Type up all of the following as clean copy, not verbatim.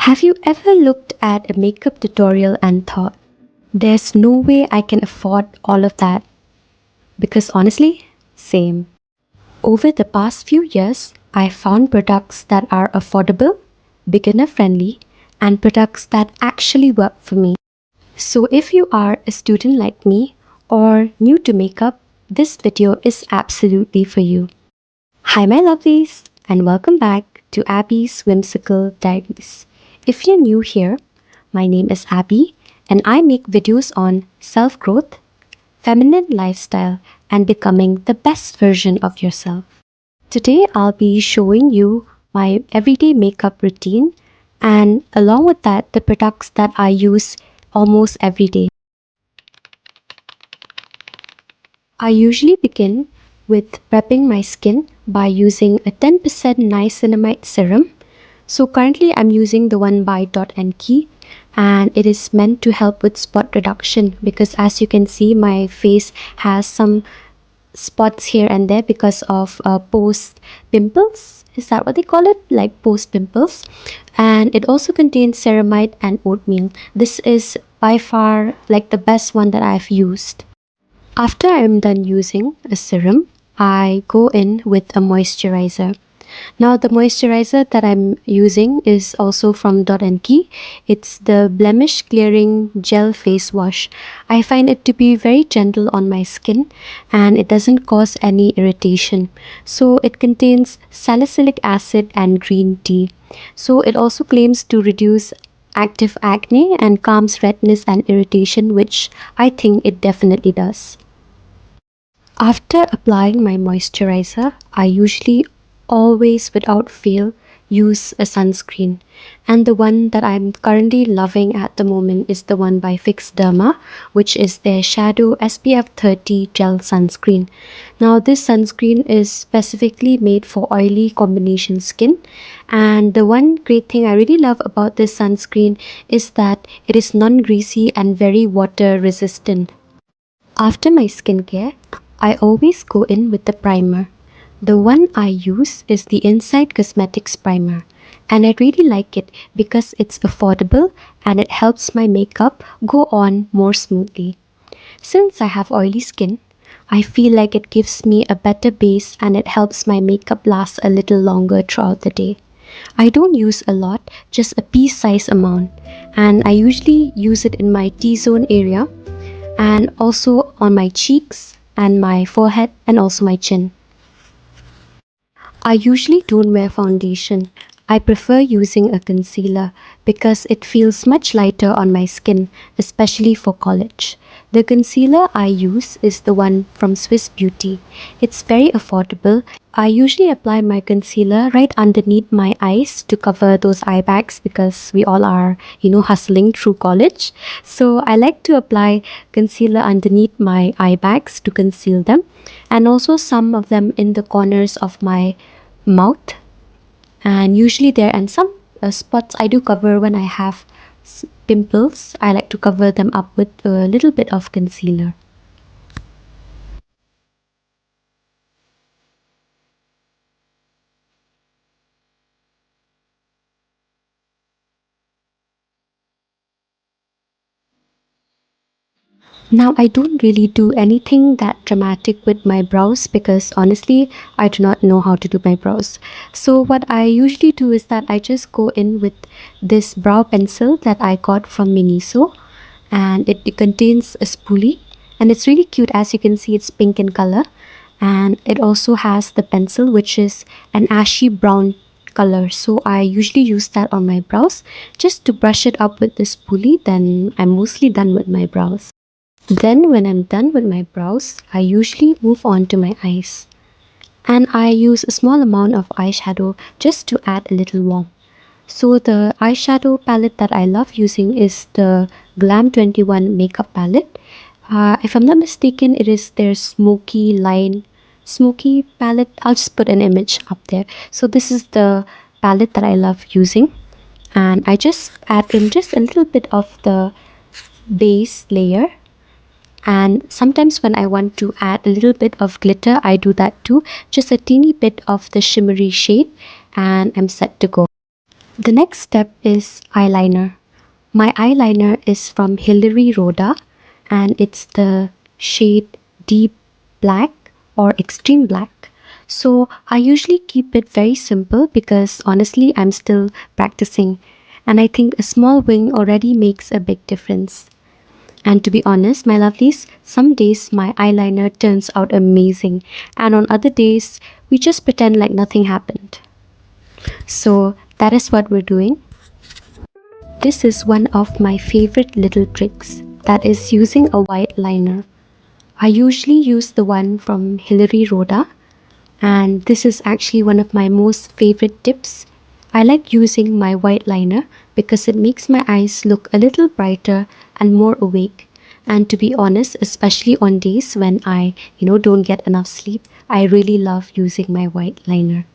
Have you ever looked at a makeup tutorial and thought, there's no way I can afford all of that? Because honestly, same. Over the past few years, I found products that are affordable, beginner friendly, and products that actually work for me. So if you are a student like me or new to makeup, this video is absolutely for you. Hi, my lovelies, and welcome back to Abby's Whimsical Diaries. If you're new here, my name is Abby, and I make videos on self growth, feminine lifestyle, and becoming the best version of yourself. Today, I'll be showing you my everyday makeup routine, and along with that, the products that I use almost every day. I usually begin with prepping my skin by using a 10% niacinamide serum. So currently I'm using the one by Dot and Key, and it is meant to help with spot reduction because as you can see my face has some spots here and there because of post pimples. Is that what they call it? Like post pimples. And it also contains ceramide and oatmeal. This is by far like the best one that I've used. After I'm done using a serum, I go in with a moisturizer. Now the moisturizer that I'm using is also from Dot and Key. It's the blemish clearing gel face wash. I find it to be very gentle on my skin and it doesn't cause any irritation. So it contains salicylic acid and green tea. So it also claims to reduce active acne and calms redness and irritation, which I think it definitely does. After applying my moisturizer, I usually always without fail use a sunscreen. And the one that I'm currently loving at the moment is the one by Fix Derma, which is their Shadow SPF 30 gel sunscreen. Now this sunscreen is specifically made for oily combination skin, and the one great thing I really love about this sunscreen is that it is non-greasy and very water resistant. After my skincare, I always go in with the primer. The one I use is the Inside Cosmetics primer, and I really like it because it's affordable and it helps my makeup go on more smoothly. Since I have oily skin, I feel like it gives me a better base and it helps my makeup last a little longer throughout the day. I don't use a lot, just a pea size amount, and I usually use it in my T-zone area and also on my cheeks and my forehead and also my chin. I usually don't wear foundation. I prefer using a concealer because it feels much lighter on my skin, especially for college. The concealer I use is the one from Swiss Beauty. It's very affordable. I usually apply my concealer right underneath my eyes to cover those eye bags because we all are, hustling through college. So I like to apply concealer underneath my eye bags to conceal them, and also some of them in the corners of my mouth, and usually there and some spots I do cover when I have pimples. I like to cover them up with a little bit of concealer. Now, I don't really do anything that dramatic with my brows because honestly, I do not know how to do my brows. So, what I usually do is that I just go in with this brow pencil that I got from Miniso, and it contains a spoolie, and it's really cute. As you can see, it's pink in color, and it also has the pencil, which is an ashy brown color. So, I usually use that on my brows just to brush it up with the spoolie. Then I'm mostly done with my brows. Then, when I'm done with my brows, I usually move on to my eyes. And I use a small amount of eyeshadow just to add a little warmth. So, the eyeshadow palette that I love using is the Glam 21 makeup palette. If I'm not mistaken, it is their smoky palette. I'll just put an image up there. So, this is the palette that I love using. And I just add in just a little bit of the base layer, and sometimes when I want to add a little bit of glitter, I do that too. Just a teeny bit of the shimmery shade, and I'm set to go. The next step is eyeliner. My eyeliner is from Hilary Rhoda and it's the shade deep black or extreme black. So I usually keep it very simple because honestly I'm still practicing and I think a small wing already makes a big difference. And to be honest, my lovelies, some days my eyeliner turns out amazing and on other days we just pretend like nothing happened. So that is what we're doing. This is one of my favorite little tricks, that is using a white liner. I usually use the one from Hilary Rhoda, and this is actually one of my most favorite tips. I like using my white liner because it makes my eyes look a little brighter and more awake. And to be honest, especially on days when I don't get enough sleep, I really love using my white liner.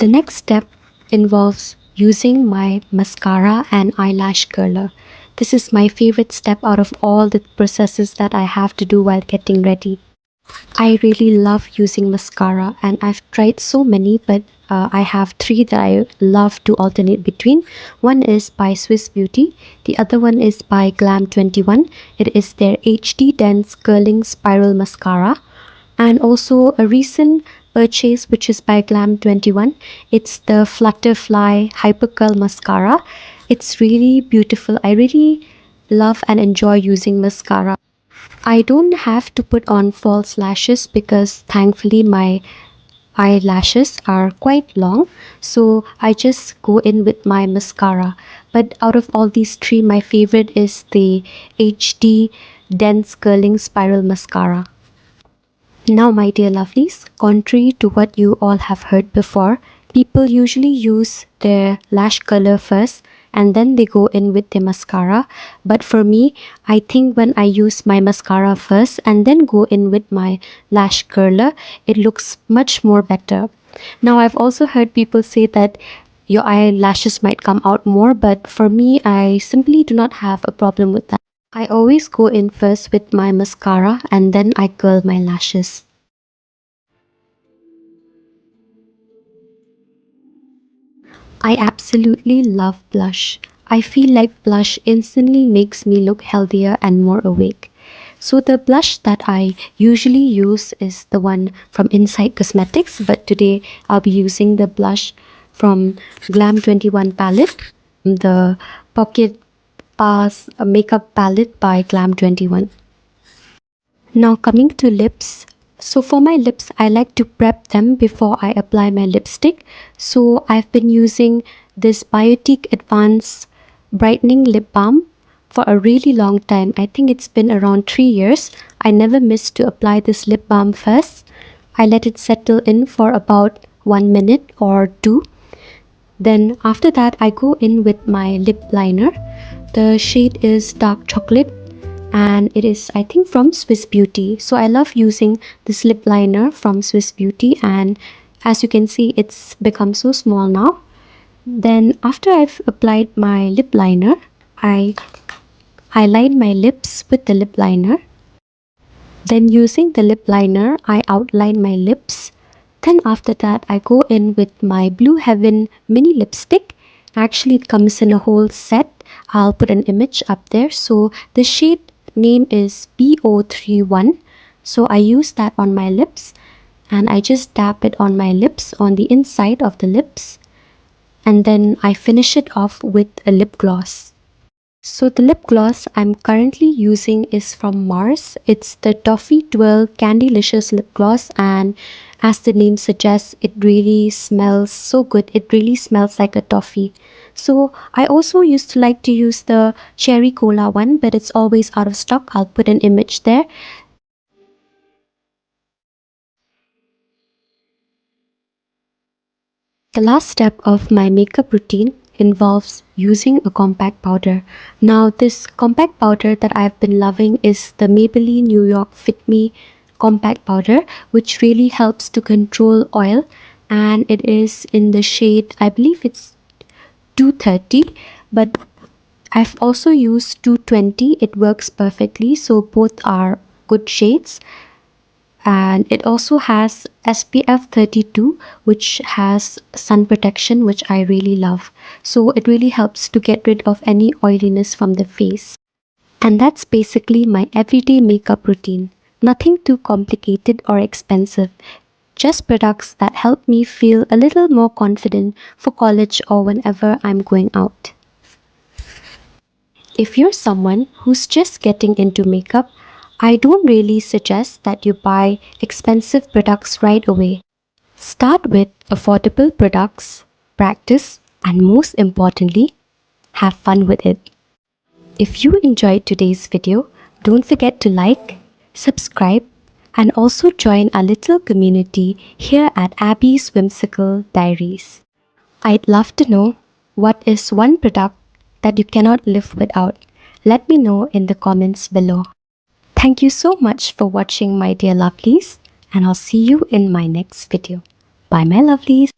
The next step involves using my mascara and eyelash curler. This is my favorite step out of all the processes that I have to do while getting ready. I really love using mascara and I've tried so many, but I have three that I love to alternate between. One is by Swiss Beauty, the other one is by Glam 21. It is their HD Dense Curling Spiral Mascara, and also a recent purchase which is by Glam 21. It's the Flutterfly Hyper Curl Mascara. It's really beautiful. I really love and enjoy using mascara. I don't have to put on false lashes because thankfully my eyelashes are quite long, so I just go in with my mascara. But out of all these three, my favorite is the HD Dense Curling Spiral Mascara. Now, my dear lovelies, contrary to what you all have heard before, people usually use their lash color first and then they go in with the mascara. But for me, I think when I use my mascara first and then go in with my lash curler, it looks much more better. Now, I've also heard people say that your eyelashes might come out more, but for me, I simply do not have a problem with that. I always go in first with my mascara and then I curl my lashes. I absolutely love blush. I feel like blush instantly makes me look healthier and more awake. So the blush that I usually use is the one from Inside Cosmetics, but today I'll be using the blush from Glam 21 palette, the Pocket Pass makeup palette by Glam 21. Now coming to lips. So for my lips, I like to prep them before I apply my lipstick. So I've been using this Biotique Advanced Brightening Lip Balm for a really long time. I think it's been around 3 years. I never miss to apply this lip balm first. I let it settle in for about 1 minute or 2. Then after that, I go in with my lip liner. The shade is dark chocolate and it is, I think, from Swiss Beauty. So I love using this lip liner from Swiss Beauty, and as you can see, it's become so small now. Then after I've applied my lip liner, I highlight my lips with the lip liner. Then using the lip liner, I outline my lips. Then after that, I go in with my Blue Heaven mini lipstick. Actually, it comes in a whole set. I'll put an image up there. So the shade name is BO31. So I use that on my lips and I just dab it on my lips, on the inside of the lips. And then I finish it off with a lip gloss. So the lip gloss I'm currently using is from Mars. It's the Toffee Twirl Candylicious lip gloss, and as the name suggests, it really smells so good. It really smells like a toffee. So I also used to like to use the cherry cola one, but it's always out of stock. I'll put an image there. The last step of my makeup routine involves using a compact powder. Now, this compact powder that I've been loving is the Maybelline New York Fit Me compact powder, which really helps to control oil, and it is in the shade, I believe it's 230, but I've also used 220. It works perfectly, so both are good shades, and it also has SPF 32, which has sun protection, which I really love. So it really helps to get rid of any oiliness from the face. And that's basically my everyday makeup routine. Nothing too complicated or expensive, just products that help me feel a little more confident for college or whenever I'm going out. If you're someone who's just getting into makeup, I don't really suggest that you buy expensive products right away. Start with affordable products, practice, and most importantly, have fun with it. If you enjoyed today's video, don't forget to like, subscribe, and also join our little community here at Abby's Whimsical Diaries. I'd love to know, what is one product that you cannot live without? Let me know in the comments below. Thank you so much for watching, my dear lovelies, and I'll see you in my next video. Bye, my lovelies.